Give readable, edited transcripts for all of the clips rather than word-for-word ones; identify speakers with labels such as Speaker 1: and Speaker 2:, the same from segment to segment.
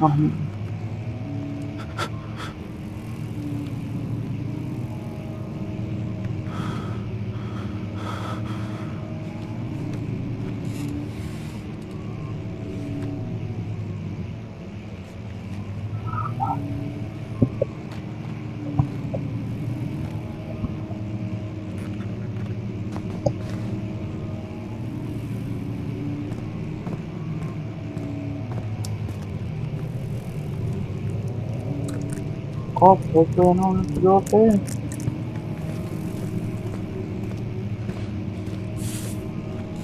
Speaker 1: Um, oh, what's going on? Is you okay?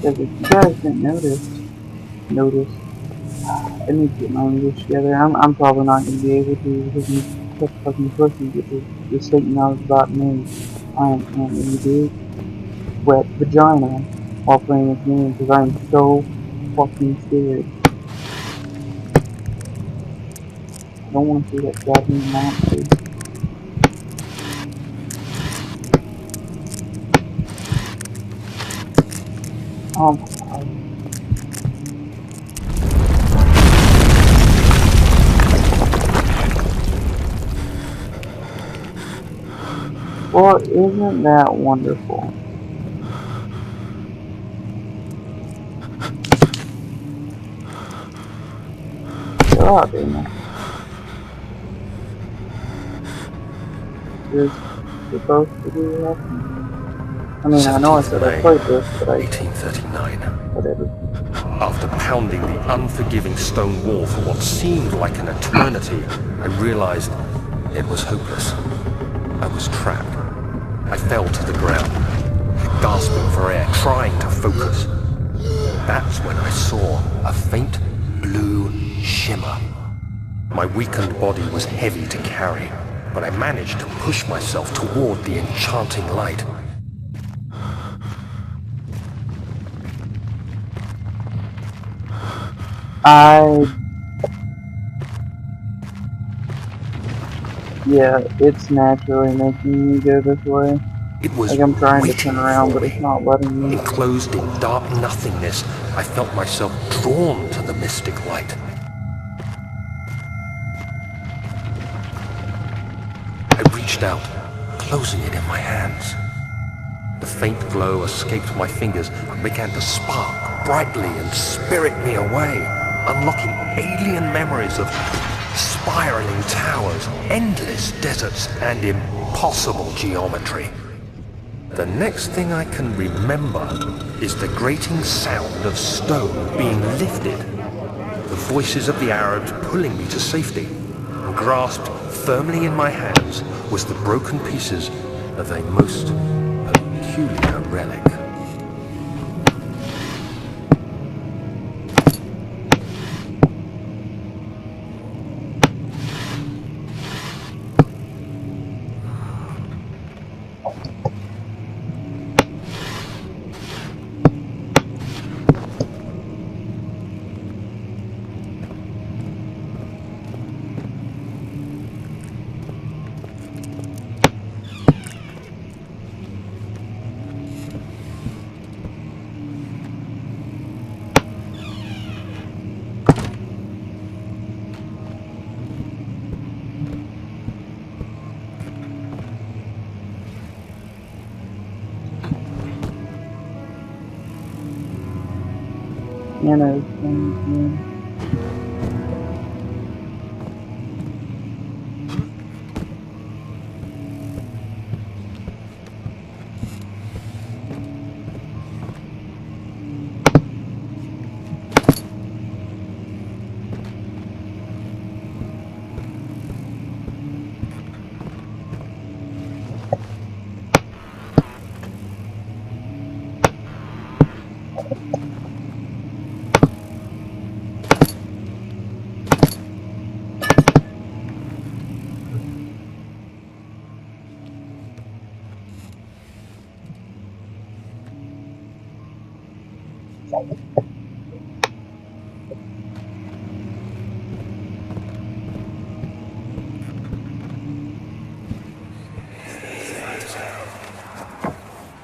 Speaker 1: Because if you guys didn't notice, I need to get my English together. I'm probably not going to be able to because I'm such a fucking pussy with the statement I was about to make. I am a big, wet vagina while playing this game because I'm so fucking scared. I don't want to see that goddamn monster. Oh my god. Well, isn't that wonderful? God damn it. You're supposed to do that? I mean, I know I
Speaker 2: 17th
Speaker 1: said I
Speaker 2: May,
Speaker 1: played this, but
Speaker 2: 1839.
Speaker 1: whatever.
Speaker 2: After pounding the unforgiving stone wall for what seemed like an eternity, I realized it was hopeless. I was trapped. I fell to the ground, gasping for air, trying to focus. That's when I saw a faint blue shimmer. My weakened body was heavy to carry, but I managed to push myself toward the enchanting light.
Speaker 1: Yeah, it's naturally making me go this way.
Speaker 2: It was
Speaker 1: Like I'm trying to
Speaker 2: waiting
Speaker 1: turn around,
Speaker 2: for
Speaker 1: but it's
Speaker 2: me.
Speaker 1: not letting me.
Speaker 2: Enclosed in dark nothingness, I felt myself drawn to the mystic light. I reached out, closing it in my hands. The faint glow escaped my fingers and began to spark brightly and spirit me away, unlocking alien memories of spiraling towers, endless deserts, and impossible geometry. The next thing I can remember is the grating sound of stone being lifted, the voices of the Arabs pulling me to safety, and grasped firmly in my hands was the broken pieces of a most peculiar relic.
Speaker 1: You know, things,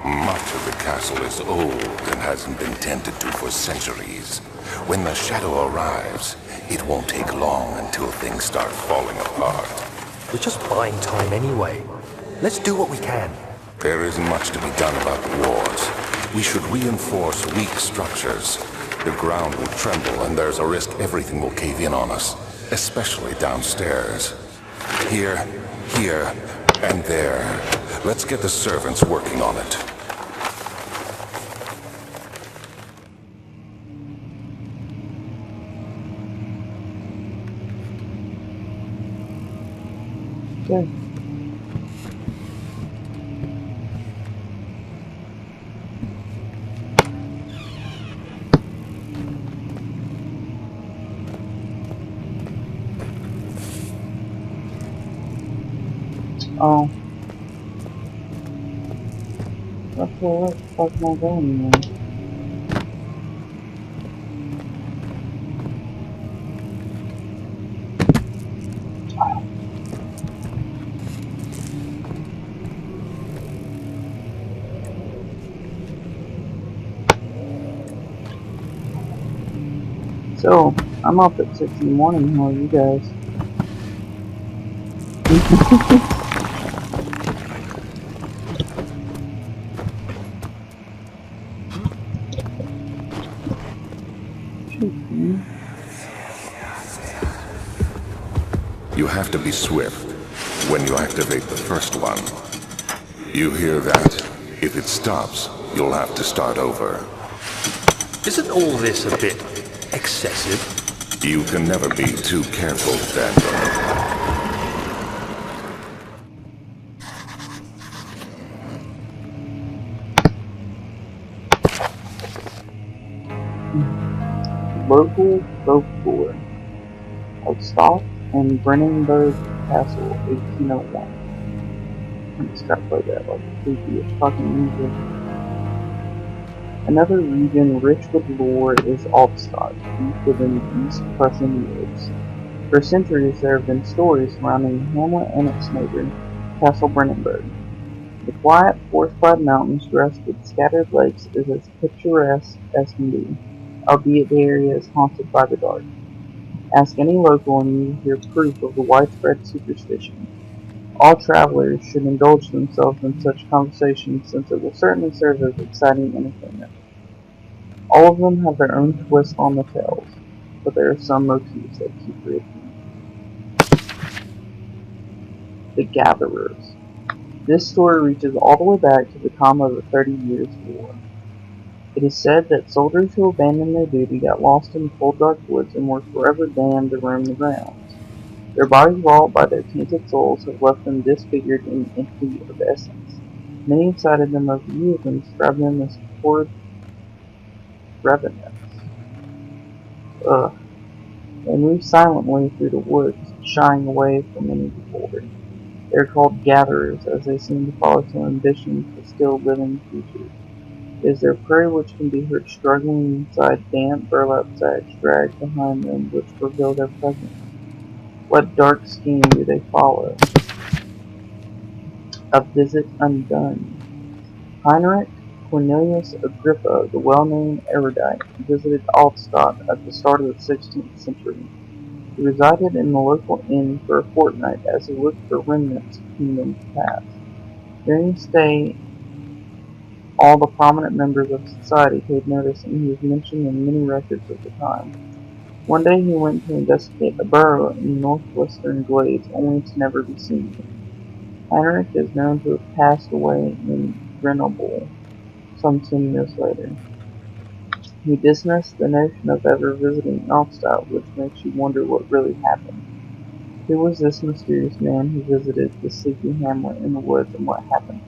Speaker 3: Much of the castle is old and hasn't been tended to for centuries. When the shadow arrives, It won't take long until things start falling apart.
Speaker 2: We're just buying time anyway. Let's do what we can.
Speaker 3: There isn't much to be done about the wars. We should reinforce weak structures. The ground will tremble and there's a risk everything will cave in on us, especially downstairs. Here, and there. Let's get the servants working on it.
Speaker 1: Okay. Oh. Okay, what the fuck am I doing then? So, I'm up at 6 in the morning. How are you guys?
Speaker 3: You have to be swift when you activate the first one. You hear that? If it stops, you'll have to start over.
Speaker 2: Isn't all this a bit excessive?
Speaker 3: You can never be too careful, Daniel.
Speaker 1: Local folklore of Stock and Brennenburg Castle, 1801. I'm just gotta play that like creepy as fucking music. Another region rich with lore is Altstadt, deep within the East Prussian woods. For centuries there have been stories surrounding the hamlet and its neighbor, Castle Brennenburg. The quiet, forest-clad mountains dressed with scattered lakes is as picturesque as can be, albeit the area is haunted by the dark. Ask any local and you hear proof of the widespread superstition. All travelers should indulge themselves in such conversations since it will certainly serve as exciting entertainment. All of them have their own twist on the tales, but there are some motifs that keep repeating. The Gatherers. This story reaches all the way back to the time of the 30 Years' War. It is said that soldiers who abandoned their duty got lost in the cold dark woods and were forever damned to roam the grounds. Their bodies wrought by their tainted souls have left them disfigured and empty of essence. Many have cited them over the years and described them as horrid revenants. They move silently through the woods, shying away from any beholder. They are called gatherers, as they seem to follow some ambition for still living creatures. It is their prey which can be heard struggling inside damp burlap sacks dragged behind them, which reveal their presence. What dark scheme do they follow? A visit undone. Heinrich Cornelius Agrippa, the well-known erudite, visited Altstadt at the start of the 16th century. He resided in the local inn for a fortnight as he looked for remnants of kingdoms past. During his stay, all the prominent members of society paid notice, and he was mentioned in many records of the time. One day he went to investigate a burrow in the northwestern glades, only to never be seen. Heinrich is known to have passed away in Grenoble some 10 years later. He dismissed the notion of ever visiting Altstadt, which makes you wonder what really happened. Who was this mysterious man who visited the sleepy hamlet in the woods, and what happened?